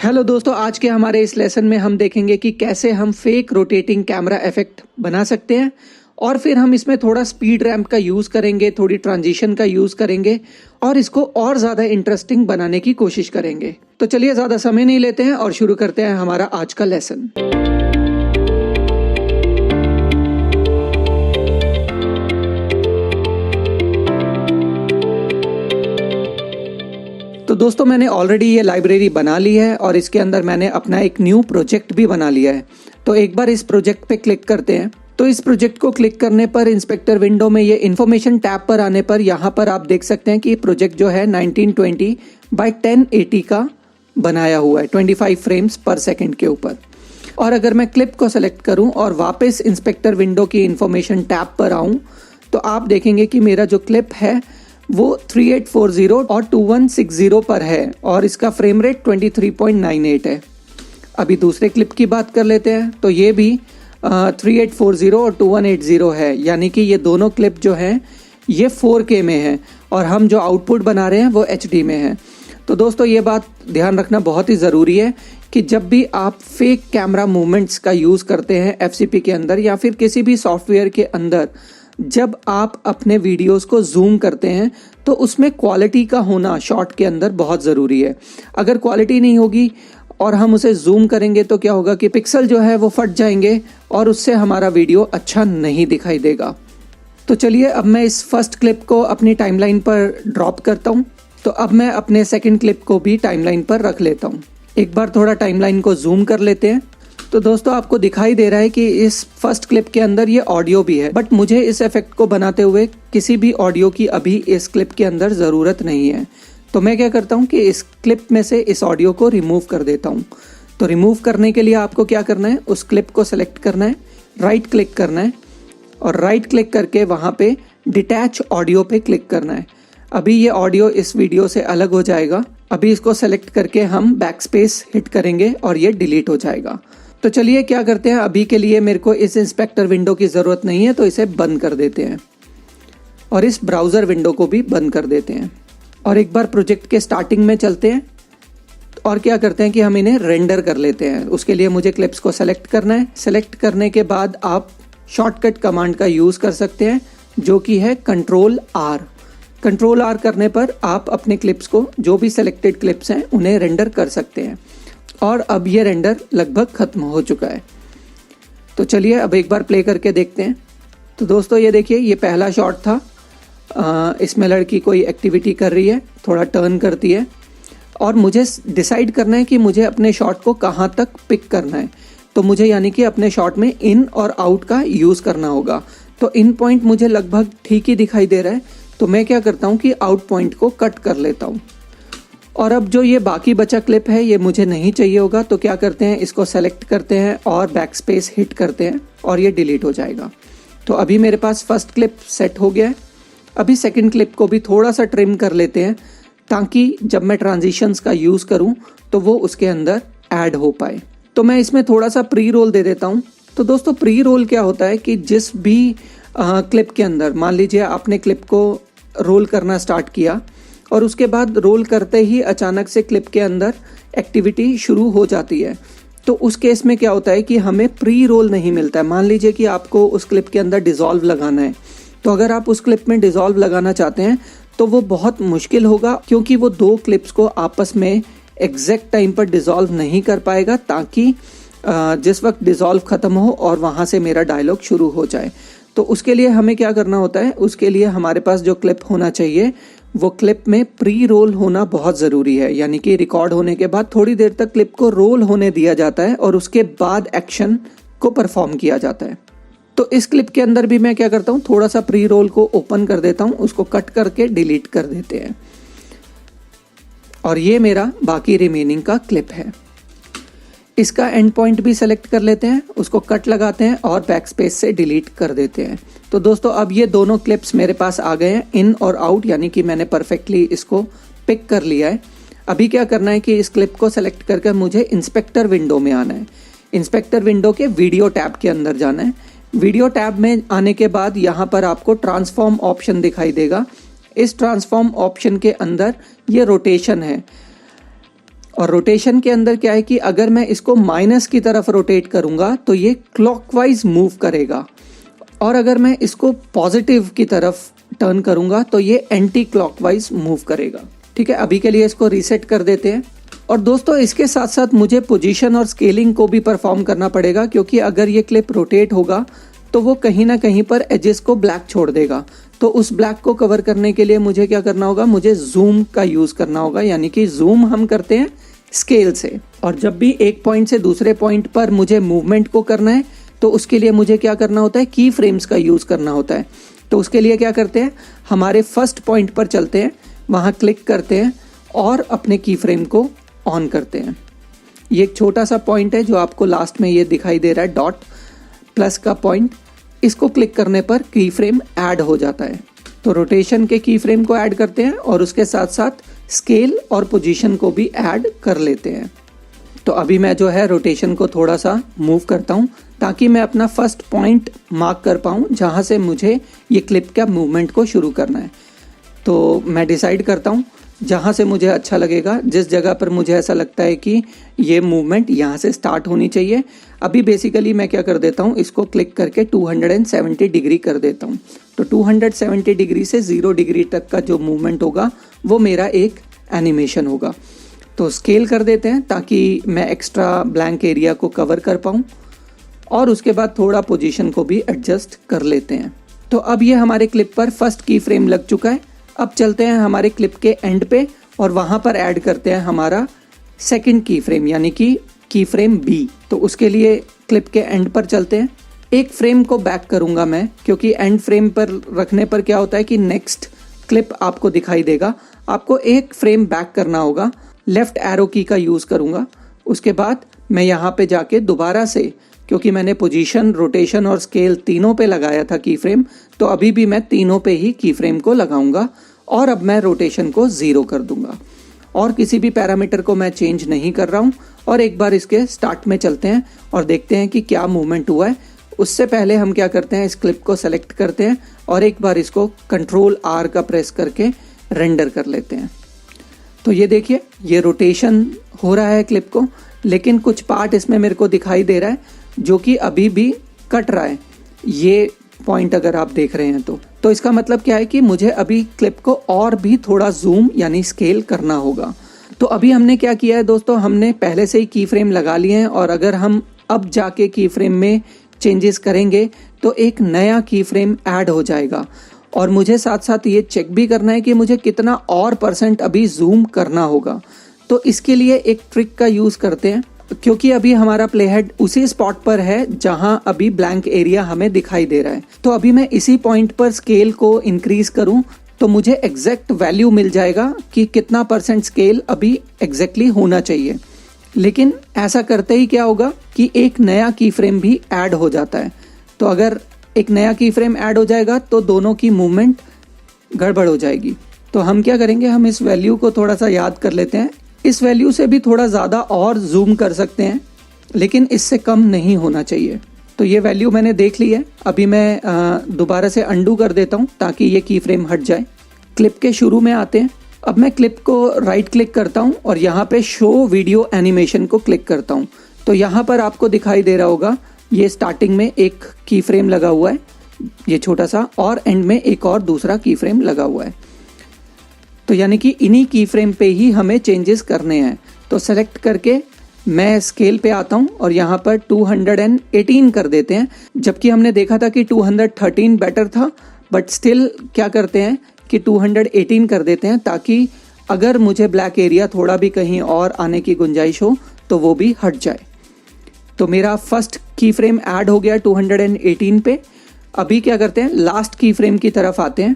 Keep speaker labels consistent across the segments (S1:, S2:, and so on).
S1: Hello दोस्तों, आज के हमारे इस लेसन में हम देखेंगे कि कैसे हम फेक रोटेटिंग कैमरा इफेक्ट बना सकते हैं और फिर हम इसमें थोड़ा स्पीड रैंप का यूज़ करेंगे, थोड़ी ट्रांजिशन का यूज़ करेंगे और इसको और ज़्यादा इंटरेस्टिंग बनाने की कोशिश करेंगे। तो चलिए ज़्यादा समय नहीं लेते हैं और शुरू करते हैं हमारा आज का लेसन। तो दोस्तों, मैंने ऑलरेडी ये लाइब्रेरी बना ली है और इसके अंदर मैंने अपना एक न्यू प्रोजेक्ट भी बना लिया है। तो एक बार इस प्रोजेक्ट पे क्लिक करते हैं। तो इस प्रोजेक्ट को क्लिक करने पर इंस्पेक्टर विंडो में ये इन्फॉर्मेशन टैब पर आने पर यहाँ पर आप देख सकते हैं कि प्रोजेक्ट जो है 1920 बाय 1080 का बनाया हुआ है 25 फ्रेम्स पर सेकेंड के ऊपर। और अगर मैं क्लिप को सेलेक्ट करूँ और वापस इंस्पेक्टर विंडो की इन्फॉर्मेशन टैब पर आऊँ तो आप देखेंगे कि मेरा जो क्लिप है वो 3840 और 2160 पर है और इसका फ्रेम रेट 23.98 है। अभी दूसरे क्लिप की बात कर लेते हैं। तो ये भी 3840 और 2180 है, यानी कि ये दोनों क्लिप जो हैं ये 4K में है और हम जो आउटपुट बना रहे हैं वो HD में है। तो दोस्तों, ये बात ध्यान रखना बहुत ही ज़रूरी है कि जब भी आप फेक कैमरा मूवमेंट्स का यूज़ करते हैं FCP के अंदर या फिर किसी भी सॉफ्टवेयर के अंदर, जब आप अपने वीडियोस को जूम करते हैं तो उसमें क्वालिटी का होना शॉट के अंदर बहुत ज़रूरी है। अगर क्वालिटी नहीं होगी और हम उसे जूम करेंगे तो क्या होगा कि पिक्सल जो है वो फट जाएंगे और उससे हमारा वीडियो अच्छा नहीं दिखाई देगा। तो चलिए अब मैं इस फर्स्ट क्लिप को अपनी टाइमलाइन पर ड्रॉप करता हूँ। तो अब मैं अपने सेकंड क्लिप को भी टाइमलाइन पर रख लेता हूँ। एक बार थोड़ा टाइमलाइन को जूम कर लेते हैं। तो दोस्तों, आपको दिखाई दे रहा है कि इस फर्स्ट क्लिप के अंदर ये ऑडियो भी है, बट मुझे इस इफेक्ट को बनाते हुए किसी भी ऑडियो की अभी इस क्लिप के अंदर ज़रूरत नहीं है। तो मैं क्या करता हूँ कि इस क्लिप में से इस ऑडियो को रिमूव कर देता हूँ। तो रिमूव करने के लिए आपको क्या करना है, उस क्लिप को सेलेक्ट करना है, राइट क्लिक करना है और राइट क्लिक करके वहाँ पे डिटैच ऑडियो पे क्लिक करना है। अभी ये ऑडियो इस वीडियो से अलग हो जाएगा। अभी इसको सेलेक्ट करके हम बैक स्पेस हिट करेंगे और ये डिलीट हो जाएगा। तो चलिए क्या करते हैं, अभी के लिए मेरे को इस इंस्पेक्टर विंडो की ज़रूरत नहीं है तो इसे बंद कर देते हैं और इस ब्राउज़र विंडो को भी बंद कर देते हैं और एक बार प्रोजेक्ट के स्टार्टिंग में चलते हैं और क्या करते हैं कि हम इन्हें रेंडर कर लेते हैं। उसके लिए मुझे क्लिप्स को सेलेक्ट करना है। सेलेक्ट करने के बाद आप शॉर्टकट कमांड का यूज़ कर सकते हैं जो कि है Ctrl+R। Ctrl+R करने पर आप अपने क्लिप्स को, जो भी सेलेक्टेड क्लिप्स हैं, उन्हें रेंडर कर सकते हैं। और अब ये रेंडर लगभग ख़त्म हो चुका है। तो चलिए अब एक बार प्ले करके देखते हैं। तो दोस्तों, ये देखिए, ये पहला शॉट था। इसमें लड़की कोई एक्टिविटी कर रही है, थोड़ा टर्न करती है और मुझे डिसाइड करना है कि मुझे अपने शॉट को कहाँ तक पिक करना है। तो मुझे यानी कि अपने शॉट में इन और आउट का यूज़ करना होगा। तो इन पॉइंट मुझे लगभग ठीक ही दिखाई दे रहा है। तो मैं क्या करता हूँ कि आउट पॉइंट को कट कर लेता हूँ और अब जो ये बाकी बचा क्लिप है ये मुझे नहीं चाहिए होगा। तो क्या करते हैं, इसको सेलेक्ट करते हैं और बैक स्पेस हिट करते हैं और ये डिलीट हो जाएगा। तो अभी मेरे पास फर्स्ट क्लिप सेट हो गया है। अभी सेकंड क्लिप को भी थोड़ा सा ट्रिम कर लेते हैं ताकि जब मैं ट्रांजिशंस का यूज़ करूं तो वो उसके अंदर ऐड हो पाए। तो मैं इसमें थोड़ा सा प्री रोल दे देता हूं। तो दोस्तों, प्री रोल क्या होता है कि जिस भी क्लिप के अंदर, मान लीजिए आपने क्लिप को रोल करना स्टार्ट किया और उसके बाद रोल करते ही अचानक से क्लिप के अंदर एक्टिविटी शुरू हो जाती है, तो उस केस में क्या होता है कि हमें प्री रोल नहीं मिलता है। मान लीजिए कि आपको उस क्लिप के अंदर डिज़ोल्व लगाना है, तो अगर आप उस क्लिप में डिज़ोल्व लगाना चाहते हैं तो वो बहुत मुश्किल होगा क्योंकि वो दो क्लिप्स को आपस में एग्जैक्ट टाइम पर डिज़ोल्व नहीं कर पाएगा ताकि जिस वक्त डिज़ोल्व ख़त्म हो और वहाँ से मेरा डायलॉग शुरू हो जाए। तो उसके लिए हमें क्या करना होता है, उसके लिए हमारे पास जो क्लिप होना चाहिए वो क्लिप में प्री रोल होना बहुत ज़रूरी है। यानी कि रिकॉर्ड होने के बाद थोड़ी देर तक क्लिप को रोल होने दिया जाता है और उसके बाद एक्शन को परफॉर्म किया जाता है। तो इस क्लिप के अंदर भी मैं क्या करता हूँ, थोड़ा सा प्री रोल को ओपन कर देता हूँ, उसको कट करके डिलीट कर देते हैं और ये मेरा बाकी रिमेनिंग का क्लिप है। इसका एंड पॉइंट भी सेलेक्ट कर लेते हैं, उसको कट लगाते हैं और बैक स्पेस से डिलीट कर देते हैं। तो दोस्तों, अब ये दोनों क्लिप्स मेरे पास आ गए हैं, इन और आउट, यानी कि मैंने परफेक्टली इसको पिक कर लिया है। अभी क्या करना है कि इस क्लिप को सेलेक्ट करके मुझे इंस्पेक्टर विंडो में आना है। इंस्पेक्टर विंडो के वीडियो टैब के अंदर जाना है। वीडियो टैब में आने के बाद यहाँ पर आपको ट्रांसफॉर्म ऑप्शन दिखाई देगा। इस ट्रांसफॉर्म ऑप्शन के अंदर ये रोटेशन है और रोटेशन के अंदर क्या है कि अगर मैं इसको माइनस की तरफ रोटेट करूंगा तो ये क्लॉकवाइज मूव करेगा, और अगर मैं इसको पॉजिटिव की तरफ टर्न करूंगा तो ये एंटी क्लॉकवाइज मूव करेगा। ठीक है, अभी के लिए इसको रीसेट कर देते हैं। और दोस्तों इसके साथ साथ मुझे पोजीशन और स्केलिंग को भी परफॉर्म करना पड़ेगा, क्योंकि अगर ये क्लिप रोटेट होगा तो वो कहीं ना कहीं पर एजेस को ब्लैक छोड़ देगा। तो उस ब्लैक को कवर करने के लिए मुझे क्या करना होगा, मुझे जूम का यूज़ करना होगा, यानी कि जूम हम करते हैं स्केल से। और जब भी एक पॉइंट से दूसरे पॉइंट पर मुझे मूवमेंट को करना है तो उसके लिए मुझे क्या करना होता है, की फ्रेम्स का यूज़ करना होता है। तो उसके लिए क्या करते हैं, हमारे फर्स्ट पॉइंट पर चलते हैं, वहाँ क्लिक करते हैं और अपने की फ्रेम को ऑन करते हैं। ये एक छोटा सा पॉइंट है जो आपको लास्ट में ये दिखाई दे रहा है, डॉट प्लस का पॉइंट। इसको क्लिक करने पर की फ्रेम ऐड हो जाता है। तो रोटेशन के की फ्रेम को ऐड करते हैं और उसके साथ साथ स्केल और पोजीशन को भी ऐड कर लेते हैं। तो अभी मैं जो है रोटेशन को थोड़ा सा मूव करता हूँ ताकि मैं अपना फर्स्ट पॉइंट मार्क कर पाऊँ जहाँ से मुझे ये क्लिप का मूवमेंट को शुरू करना है। तो मैं डिसाइड करता हूँ जहाँ से मुझे अच्छा लगेगा, जिस जगह पर मुझे ऐसा लगता है कि ये मूवमेंट यहाँ से स्टार्ट होनी चाहिए। अभी बेसिकली मैं क्या कर देता हूँ, इसको क्लिक करके 270 डिग्री कर देता हूँ। तो 270 डिग्री से 0 डिग्री तक का जो मूवमेंट होगा वो मेरा एक एनिमेशन होगा। तो स्केल कर देते हैं ताकि मैं एक्स्ट्रा ब्लैंक एरिया को कवर कर पाऊँ, और उसके बाद थोड़ा पोजीशन को भी एडजस्ट कर लेते हैं। तो अब ये हमारे क्लिप पर फर्स्ट की फ्रेम लग चुका है। अब चलते हैं हमारे क्लिप के एंड पे और वहाँ पर ऐड करते हैं हमारा सेकंड की फ्रेम, यानी कि की फ्रेम बी। तो उसके लिए क्लिप के एंड पर चलते हैं। एक फ्रेम को बैक करूँगा मैं, क्योंकि एंड फ्रेम पर रखने पर क्या होता है कि नेक्स्ट क्लिप आपको दिखाई देगा। आपको एक फ्रेम बैक करना होगा, लेफ्ट एरो की का यूज़ करूँगा। उसके बाद मैं यहाँ पे जाके दोबारा से, क्योंकि मैंने पोजीशन, रोटेशन और स्केल तीनों पे लगाया था की फ्रेम, तो अभी भी मैं तीनों पे ही की फ्रेम को लगाऊंगा। और अब मैं रोटेशन को 0 कर दूंगा और किसी भी पैरामीटर को मैं चेंज नहीं कर रहा हूँ। और एक बार इसके स्टार्ट में चलते हैं और देखते हैं कि क्या मूवमेंट हुआ है। उससे पहले हम क्या करते हैं, इस क्लिप को सेलेक्ट करते हैं और एक बार इसको कंट्रोल R का प्रेस करके रेंडर कर लेते हैं। तो ये देखिए, ये रोटेशन हो रहा है क्लिप को, लेकिन कुछ पार्ट इसमें मेरे को दिखाई दे रहा है जो कि अभी भी कट रहा है। ये पॉइंट अगर आप देख रहे हैं तो इसका मतलब क्या है कि मुझे अभी क्लिप को और भी थोड़ा जूम यानी स्केल करना होगा। तो अभी हमने क्या किया है दोस्तों, हमने पहले से ही की फ्रेम लगा लिए हैं, और अगर हम अब जाके की फ्रेम में चेंजेस करेंगे तो एक नया की फ्रेम ऐड हो जाएगा। और मुझे साथ साथ ये चेक भी करना है कि मुझे कितना और % अभी जूम करना होगा। तो इसके लिए एक ट्रिक का यूज़ करते हैं, क्योंकि अभी हमारा प्ले हेड उसी स्पॉट पर है जहां अभी ब्लैंक एरिया हमें दिखाई दे रहा है। तो अभी मैं इसी पॉइंट पर स्केल को इंक्रीज करूं तो मुझे एग्जैक्ट वैल्यू मिल जाएगा कि कितना % स्केल अभी एग्जैक्टली होना चाहिए। लेकिन ऐसा करते ही क्या होगा कि एक नया की फ्रेम भी ऐड हो जाता है। तो अगर एक नया की फ्रेम ऐड हो जाएगा तो दोनों की मूवमेंट गड़बड़ हो जाएगी। तो हम क्या करेंगे, हम इस वैल्यू को थोड़ा सा याद कर लेते हैं। इस वैल्यू से भी थोड़ा ज़्यादा और जूम कर सकते हैं, लेकिन इससे कम नहीं होना चाहिए। तो ये वैल्यू मैंने देख ली है। अभी मैं दोबारा से अंडू कर देता हूँ ताकि ये की फ्रेम हट जाए। क्लिप के शुरू में आते हैं। अब मैं क्लिप को राइट क्लिक करता हूँ और यहाँ पे शो वीडियो एनिमेशन को क्लिक करता हूँ। तो यहाँ पर आपको दिखाई दे रहा होगा, ये स्टार्टिंग में एक की फ्रेम लगा हुआ है, ये छोटा सा, और एंड में एक और दूसरा की फ्रेम लगा हुआ है। तो यानी कि इन्हीं की फ्रेम पे ही हमें चेंजेस करने हैं। तो सेलेक्ट करके मैं स्केल पे आता हूँ और यहाँ पर 218 कर देते हैं, जबकि हमने देखा था कि 213 बेटर था, बट स्टिल क्या करते हैं कि 218 कर देते हैं ताकि अगर मुझे ब्लैक एरिया थोड़ा भी कहीं और आने की गुंजाइश हो तो वो भी हट जाए। तो मेरा फर्स्ट की फ्रेम ऐड हो गया 218 पे। अभी क्या करते हैं, लास्ट की फ्रेम की तरफ आते हैं,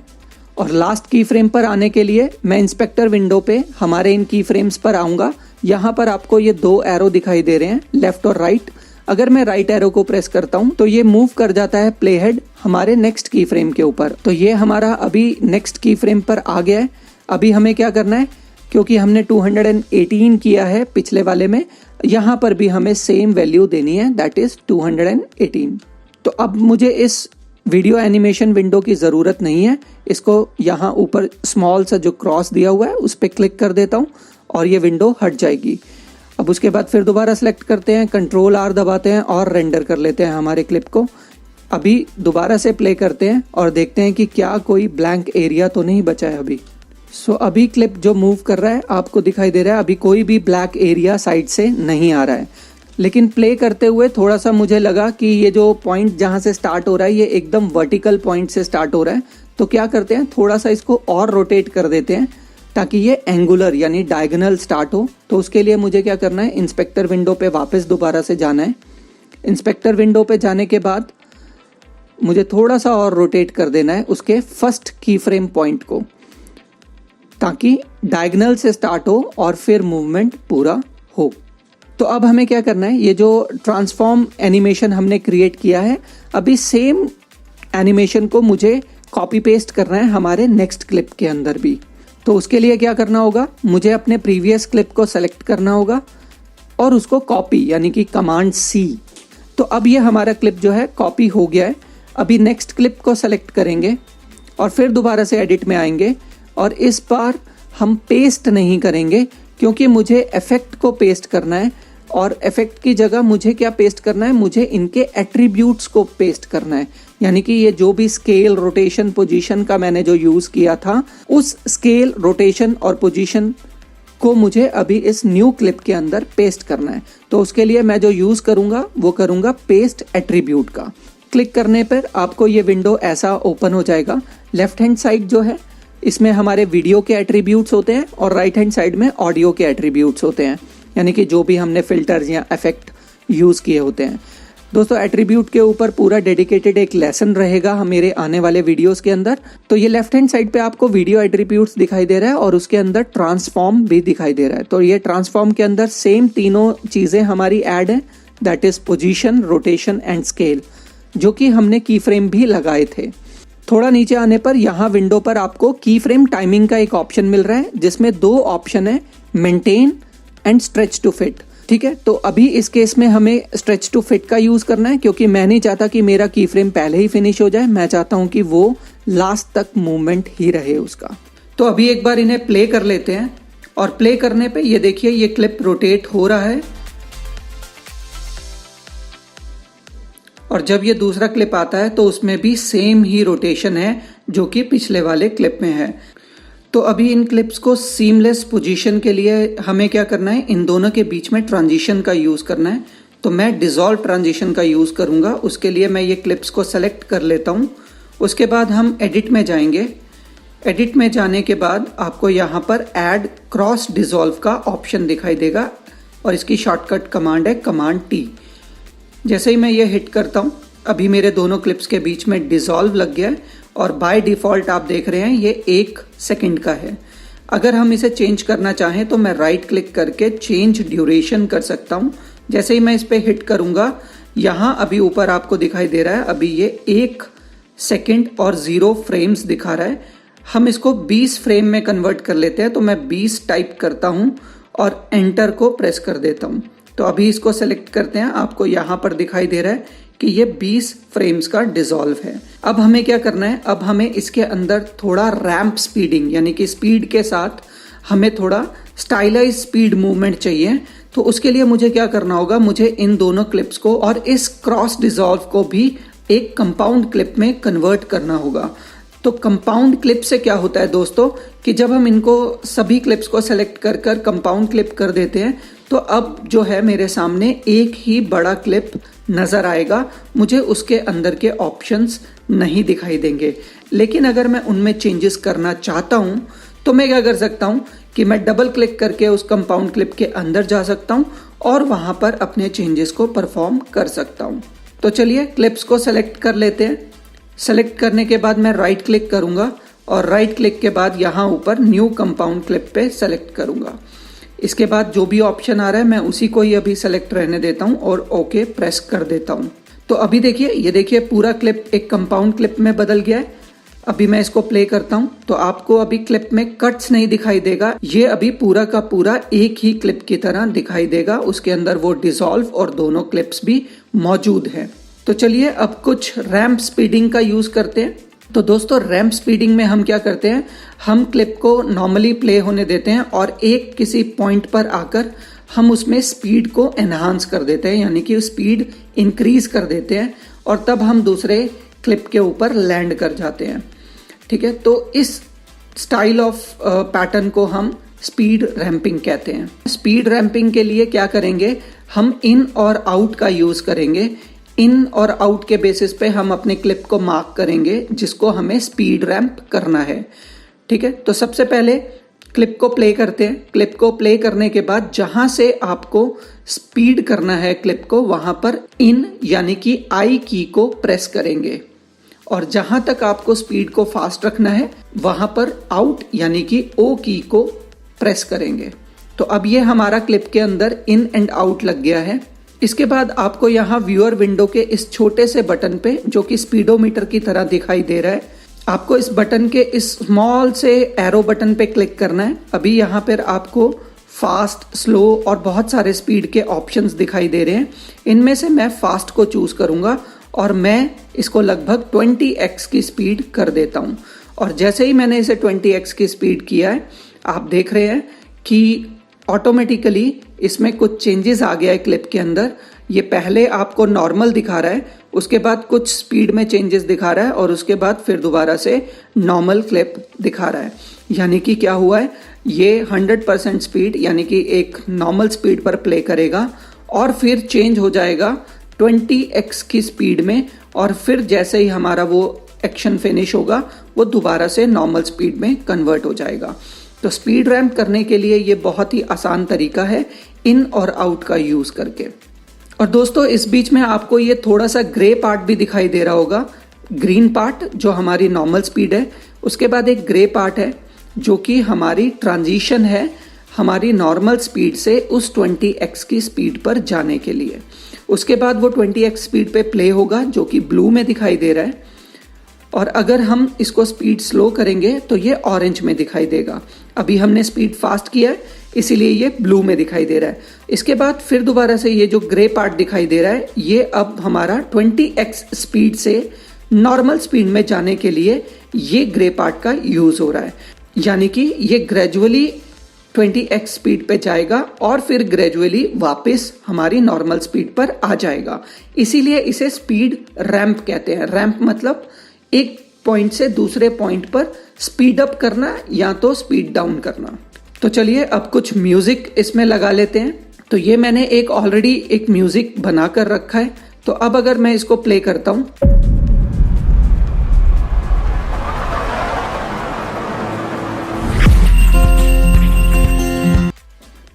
S1: और लास्ट की फ्रेम पर आने के लिए मैं इंस्पेक्टर विंडो पे हमारे इन की फ्रेम्स पर आऊँगा। यहाँ पर आपको ये 2 एरो दिखाई दे रहे हैं, लेफ्ट और राइट। अगर मैं राइट एरो को प्रेस करता हूँ तो ये मूव कर जाता है प्ले हेड हमारे नेक्स्ट की फ्रेम के ऊपर। तो ये हमारा अभी नेक्स्ट की फ्रेम पर आ गया है। अभी हमें क्या करना है, क्योंकि हमने 218 किया है पिछले वाले में, यहाँ पर भी हमें सेम वैल्यू देनी है, दैट इज 218। तो अब मुझे इस वीडियो एनिमेशन विंडो की ज़रूरत नहीं है। इसको यहाँ ऊपर स्मॉल सा जो क्रॉस दिया हुआ है उस पर क्लिक कर देता हूँ और ये विंडो हट जाएगी। अब उसके बाद फिर दोबारा सेलेक्ट करते हैं, कंट्रोल आर दबाते हैं और रेंडर कर लेते हैं हमारे क्लिप को। अभी दोबारा से प्ले करते हैं और देखते हैं कि क्या कोई ब्लैंक एरिया तो नहीं बचा है अभी। अभी क्लिप जो मूव कर रहा है आपको दिखाई दे रहा है, अभी कोई भी ब्लैक एरिया साइड से नहीं आ रहा है। लेकिन प्ले करते हुए थोड़ा सा मुझे लगा कि ये जो पॉइंट जहाँ से स्टार्ट हो रहा है ये एकदम वर्टिकल पॉइंट से स्टार्ट हो रहा है। तो क्या करते हैं, थोड़ा सा इसको और रोटेट कर देते हैं ताकि ये एंगुलर यानी डायगोनल स्टार्ट हो। तो उसके लिए मुझे क्या करना है, इंस्पेक्टर विंडो पे वापस दोबारा से जाना है। इंस्पेक्टर विंडो पे जाने के बाद मुझे थोड़ा सा और रोटेट कर देना है उसके फर्स्ट की फ्रेम पॉइंट को, ताकि डायगोनल से स्टार्ट हो और फिर मूवमेंट पूरा हो। तो अब हमें क्या करना है, ये जो ट्रांसफॉर्म एनिमेशन हमने क्रिएट किया है, अभी सेम एनिमेशन को मुझे कॉपी पेस्ट करना है हमारे नेक्स्ट क्लिप के अंदर भी। तो उसके लिए क्या करना होगा, मुझे अपने प्रीवियस क्लिप को सेलेक्ट करना होगा और उसको कॉपी यानी कि कमांड C। तो अब ये हमारा क्लिप जो है कॉपी हो गया है। अभी नेक्स्ट क्लिप को सेलेक्ट करेंगे और फिर दोबारा से एडिट में आएंगे और इस बार हम पेस्ट नहीं करेंगे क्योंकि मुझे इफेक्ट को पेस्ट करना है। और इफेक्ट की जगह मुझे क्या पेस्ट करना है, मुझे इनके एट्रीब्यूट्स को पेस्ट करना है। यानी कि ये जो भी स्केल, रोटेशन, पोजीशन का मैंने जो यूज़ किया था, उस स्केल, रोटेशन और पोजीशन को मुझे अभी इस न्यू क्लिप के अंदर पेस्ट करना है। तो उसके लिए मैं जो यूज़ करूँगा वो करूँगा पेस्ट एट्रीब्यूट का। क्लिक करने पर आपको ये विंडो ऐसा ओपन हो जाएगा। लेफ्ट हैंड साइड जो है इसमें हमारे वीडियो के एट्रीब्यूट्स होते हैं और राइट हैंड साइड में ऑडियो के एट्रीब्यूट्स होते हैं, यानी कि जो भी हमने फिल्टर्स या इफेक्ट यूज़ किए होते हैं। दोस्तों, एट्रीब्यूट के ऊपर पूरा डेडिकेटेड एक लेसन रहेगा मेरे आने वाले वीडियोस के अंदर। तो ये लेफ्ट हैंड साइड पे आपको वीडियो एट्रीब्यूट्स दिखाई दे रहा है और उसके अंदर ट्रांसफॉर्म भी दिखाई दे रहा है। तो ये ट्रांसफॉर्म के अंदर सेम तीनों चीज़ें हमारी ऐड हैं, that is position, rotation and scale, जो कि हमने की फ्रेम भी लगाए थे। थोड़ा नीचे आने पर यहाँ विंडो पर आपको की फ्रेम टाइमिंग का एक ऑप्शन मिल रहा है जिसमें 2 ऑप्शन है, maintain and stretch to fit. ठीक है, तो अभी इस केस में हमें स्ट्रेच टू फिट का यूज़ करना है क्योंकि मैं नहीं चाहता कि मेरा की फ्रेम पहले ही फिनिश हो जाए, मैं चाहता हूँ कि वो लास्ट तक मूवमेंट ही रहे उसका। तो अभी एक बार इन्हें प्ले कर लेते हैं और प्ले करने पे ये देखिए ये क्लिप रोटेट हो रहा है और जब ये दूसरा क्लिप आता है तो उसमें भी सेम ही रोटेशन है जो कि पिछले वाले क्लिप में है। तो अभी इन क्लिप्स को सीमलेस पोजीशन के लिए हमें क्या करना है, इन दोनों के बीच में ट्रांजिशन का यूज़ करना है। तो मैं डिसॉल्व ट्रांजिशन का यूज़ करूँगा। उसके लिए मैं ये क्लिप्स को सेलेक्ट कर लेता हूँ। उसके बाद हम एडिट में जाएंगे। एडिट में जाने के बाद आपको यहाँ पर ऐड क्रॉस डिसॉल्व का ऑप्शन दिखाई देगा और इसकी शॉर्टकट कमांड है कमांड T। जैसे ही मैं ये हिट करता हूँ, अभी मेरे दोनों क्लिप्स के बीच में डिसॉल्व लग गया है और बाय डिफ़ॉल्ट आप देख रहे हैं ये 1 सेकंड का है। अगर हम इसे चेंज करना चाहें तो मैं राइट क्लिक करके चेंज ड्यूरेशन कर सकता हूँ। जैसे ही मैं इस पर हिट करूँगा, यहाँ अभी ऊपर आपको दिखाई दे रहा है अभी ये 1 सेकंड और 0 फ्रेम्स दिखा रहा है। हम इसको 20 फ्रेम में कन्वर्ट कर लेते हैं। तो मैं 20 टाइप करता हूँ और एंटर को प्रेस कर देता हूँ। तो अभी इसको सेलेक्ट करते हैं, आपको यहाँ पर दिखाई दे रहा है कि ये 20 फ्रेम्स का डिसॉल्व है। अब हमें क्या करना है, अब हमें इसके अंदर थोड़ा रैंप स्पीडिंग यानी कि स्पीड के साथ हमें थोड़ा स्टाइलाइज स्पीड मूवमेंट चाहिए। तो उसके लिए मुझे क्या करना होगा, मुझे इन दोनों क्लिप्स को और इस क्रॉस डिसॉल्व को भी एक कंपाउंड क्लिप में कन्वर्ट करना होगा। तो कंपाउंड क्लिप से क्या होता है दोस्तों कि जब हम इनको सभी क्लिप्स को सेलेक्ट कर कर कंपाउंड क्लिप कर देते हैं तो अब जो है मेरे सामने एक ही बड़ा क्लिप नज़र आएगा, मुझे उसके अंदर के ऑप्शंस नहीं दिखाई देंगे। लेकिन अगर मैं उनमें चेंजेस करना चाहता हूं तो मैं क्या कर सकता हूं कि मैं डबल क्लिक करके उस कंपाउंड क्लिप के अंदर जा सकता हूं और वहां पर अपने चेंजेस को परफॉर्म कर सकता हूं। तो चलिए क्लिप्स को सेलेक्ट कर लेते हैं। सेलेक्ट करने के बाद मैं राइट क्लिक करूंगा और राइट क्लिक के बाद यहाँ ऊपर न्यू कंपाउंड क्लिप पे सेलेक्ट करूंगा। इसके बाद जो भी ऑप्शन आ रहा है मैं उसी को ही अभी सेलेक्ट रहने देता हूं और ओके प्रेस कर देता हूं। तो अभी देखिए, ये देखिए पूरा क्लिप एक कंपाउंड क्लिप में बदल गया है। अभी मैं इसको प्ले करता हूं तो आपको अभी क्लिप में कट्स नहीं दिखाई देगा, ये अभी पूरा का पूरा एक ही क्लिप की तरह दिखाई देगा। उसके अंदर वो डिसॉल्व और दोनों क्लिप्स भी मौजूद हैं। तो चलिए अब कुछ रैंप स्पीडिंग का यूज करते हैं। तो दोस्तों रैंप स्पीडिंग में हम क्या करते हैं, हम क्लिप को नॉर्मली प्ले होने देते हैं और एक किसी पॉइंट पर आकर हम उसमें स्पीड को एनहांस कर देते हैं, यानी कि स्पीड इंक्रीज कर देते हैं और तब हम दूसरे क्लिप के ऊपर लैंड कर जाते हैं। ठीक है, तो इस स्टाइल ऑफ पैटर्न को हम स्पीड रैंपिंग कहते हैं। स्पीड रैंपिंग के लिए क्या करेंगे, हम इन और आउट का यूज करेंगे। इन और आउट के बेसिस पे हम अपने क्लिप को मार्क करेंगे जिसको हमें स्पीड रैंप करना है। ठीक है, तो सबसे पहले क्लिप को प्ले करते हैं। क्लिप को प्ले करने के बाद जहां से आपको स्पीड करना है क्लिप को, वहां पर इन यानी कि आई की को प्रेस करेंगे और जहां तक आपको स्पीड को फास्ट रखना है वहां पर आउट यानी कि ओ की को प्रेस करेंगे। तो अब ये हमारा क्लिप के अंदर इन एंड आउट लग गया है। इसके बाद आपको यहाँ व्यूअर विंडो के इस छोटे से बटन पे, जो कि स्पीडोमीटर की तरह दिखाई दे रहा है, आपको इस बटन के इस स्मॉल से एरो बटन पे क्लिक करना है। अभी यहाँ पर आपको फास्ट, स्लो और बहुत सारे स्पीड के ऑप्शंस दिखाई दे रहे हैं। इनमें से मैं फास्ट को चूज करूंगा और मैं इसको लगभग 20x की स्पीड कर देता हूं। और जैसे ही मैंने इसे 20x की स्पीड किया है, आप देख रहे हैं कि ऑटोमेटिकली इसमें कुछ चेंजेस आ गया है क्लिप के अंदर। ये पहले आपको नॉर्मल दिखा रहा है, उसके बाद कुछ स्पीड में चेंजेस दिखा रहा है और उसके बाद फिर दोबारा से नॉर्मल क्लिप दिखा रहा है। यानी कि क्या हुआ है, ये 100% स्पीड यानी कि एक नॉर्मल स्पीड पर प्ले करेगा और फिर चेंज हो जाएगा 20x की स्पीड में और फिर जैसे ही हमारा वो एक्शन फिनिश होगा वो दोबारा से नॉर्मल स्पीड में कन्वर्ट हो जाएगा। तो स्पीड रैंप करने के लिए ये बहुत ही आसान तरीका है इन और आउट का यूज करके। और दोस्तों इस बीच में आपको ये थोड़ा सा ग्रे पार्ट भी दिखाई दे रहा होगा। ग्रीन पार्ट जो हमारी नॉर्मल स्पीड है, उसके बाद एक ग्रे पार्ट है जो कि हमारी ट्रांजिशन है हमारी नॉर्मल स्पीड से उस 20x की स्पीड पर जाने के लिए। उसके बाद वो 20x स्पीड पे प्ले होगा जो कि ब्लू में दिखाई दे रहा है और अगर हम इसको स्पीड स्लो करेंगे तो ये ऑरेंज में दिखाई देगा। अभी हमने स्पीड फास्ट किया है इसीलिए ये ब्लू में दिखाई दे रहा है। इसके बाद फिर दोबारा से ये जो ग्रे पार्ट दिखाई दे रहा है, ये अब हमारा 20x स्पीड से नॉर्मल स्पीड में जाने के लिए ये ग्रे पार्ट का यूज हो रहा है। यानी कि ये ग्रेजुअली 20x स्पीड पे जाएगा और फिर ग्रेजुअली वापस हमारी नॉर्मल स्पीड पर आ जाएगा। इसीलिए इसे स्पीड रैंप कहते हैं। रैंप मतलब एक पॉइंट से दूसरे पॉइंट पर स्पीड अप करना या तो स्पीड डाउन करना। तो चलिए अब कुछ म्यूजिक इसमें लगा लेते हैं। तो ये मैंने एक ऑलरेडी एक म्यूजिक बनाकर रखा है। तो अब अगर मैं इसको प्ले करता हूं,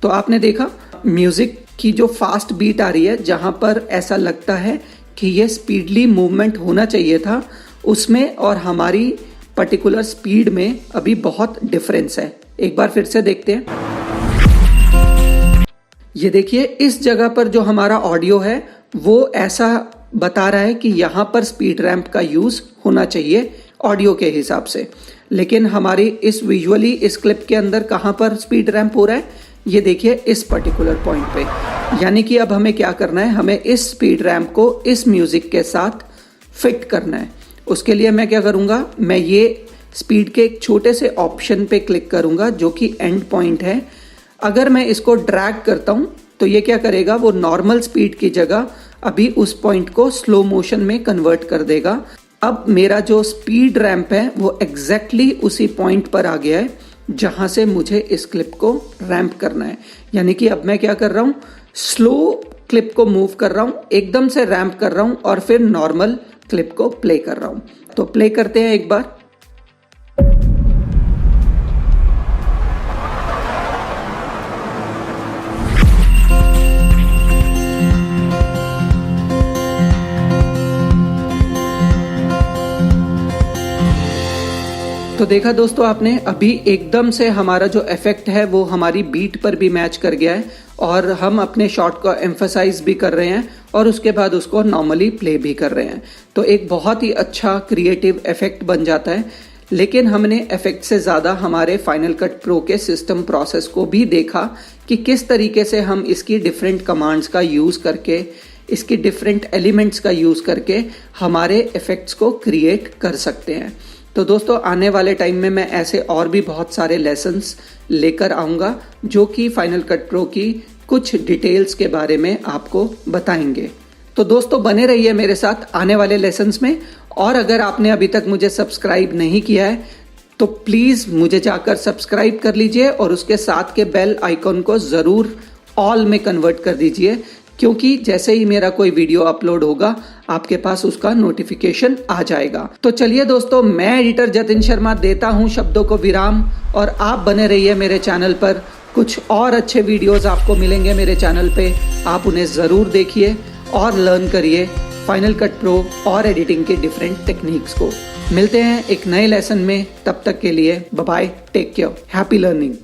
S1: तो आपने देखा म्यूजिक की जो फास्ट बीट आ रही है, जहां पर ऐसा लगता है कि ये स्पीडली मूवमेंट होना चाहिए था, उसमें और हमारी पर्टिकुलर स्पीड में अभी बहुत डिफरेंस है। एक बार फिर से देखते हैं। ये देखिए इस जगह पर जो हमारा ऑडियो है वो ऐसा बता रहा है कि यहाँ पर स्पीड रैंप का यूज होना चाहिए ऑडियो के हिसाब से, लेकिन हमारी इस विजुअली इस क्लिप के अंदर कहाँ पर स्पीड रैंप हो रहा है, ये देखिए इस पर्टिकुलर पॉइंट पे। यानी कि अब हमें क्या करना है, हमें इस स्पीड रैंप को इस म्यूजिक के साथ फिट करना है। उसके लिए मैं क्या करूंगा, मैं ये स्पीड के एक छोटे से ऑप्शन पे क्लिक करूंगा जो कि एंड पॉइंट है। अगर मैं इसको ड्रैग करता हूं तो ये क्या करेगा, वो नॉर्मल स्पीड की जगह अभी उस पॉइंट को स्लो मोशन में कन्वर्ट कर देगा। अब मेरा जो स्पीड रैंप है वो एग्जैक्टली उसी पॉइंट पर आ गया है जहां से मुझे इस क्लिप को रैंप करना है। यानी कि अब मैं क्या कर रहा हूं, स्लो क्लिप को मूव कर रहा हूं, एकदम से रैंप कर रहा हूं और फिर नॉर्मल क्लिप को प्ले कर रहा हूं। तो प्ले करते हैं एक बार। तो देखा दोस्तों आपने, अभी एकदम से हमारा जो इफेक्ट है वो हमारी बीट पर भी मैच कर गया है और हम अपने शॉट को एम्फसाइज भी कर रहे हैं और उसके बाद उसको नॉर्मली प्ले भी कर रहे हैं। तो एक बहुत ही अच्छा क्रिएटिव इफेक्ट बन जाता है। लेकिन हमने इफेक्ट से ज़्यादा हमारे फाइनल कट प्रो के सिस्टम प्रोसेस को भी देखा कि किस तरीके से हम इसकी डिफरेंट कमांड्स का यूज़ करके, इसकी डिफरेंट एलिमेंट्स का यूज़ करके हमारे इफेक्ट्स को क्रिएट कर सकते हैं। तो दोस्तों आने वाले टाइम में मैं ऐसे और भी बहुत सारे लेसन्स लेकर आऊँगा जो कि फाइनल कट प्रो की कुछ डिटेल्स के बारे में आपको बताएंगे। तो दोस्तों बने रहिए मेरे साथ आने वाले लेसन्स में। और अगर आपने अभी तक मुझे सब्सक्राइब नहीं किया है तो प्लीज़ मुझे जाकर सब्सक्राइब कर लीजिए और उसके साथ के बेल आइकॉन को ज़रूर ऑल में कन्वर्ट कर दीजिए, क्योंकि जैसे ही मेरा कोई वीडियो अपलोड होगा आपके पास उसका नोटिफिकेशन आ जाएगा। तो चलिए दोस्तों, मैं एडिटर जतिन शर्मा देता हूं शब्दों को विराम और आप बने रहिए मेरे चैनल पर। कुछ और अच्छे वीडियोस आपको मिलेंगे मेरे चैनल पे, आप उन्हें ज़रूर देखिए और लर्न करिए फाइनल कट प्रो और एडिटिंग के डिफरेंट टेक्निक्स को। मिलते हैं एक नए लेसन में, तब तक के लिए bye bye, take care, happy learning.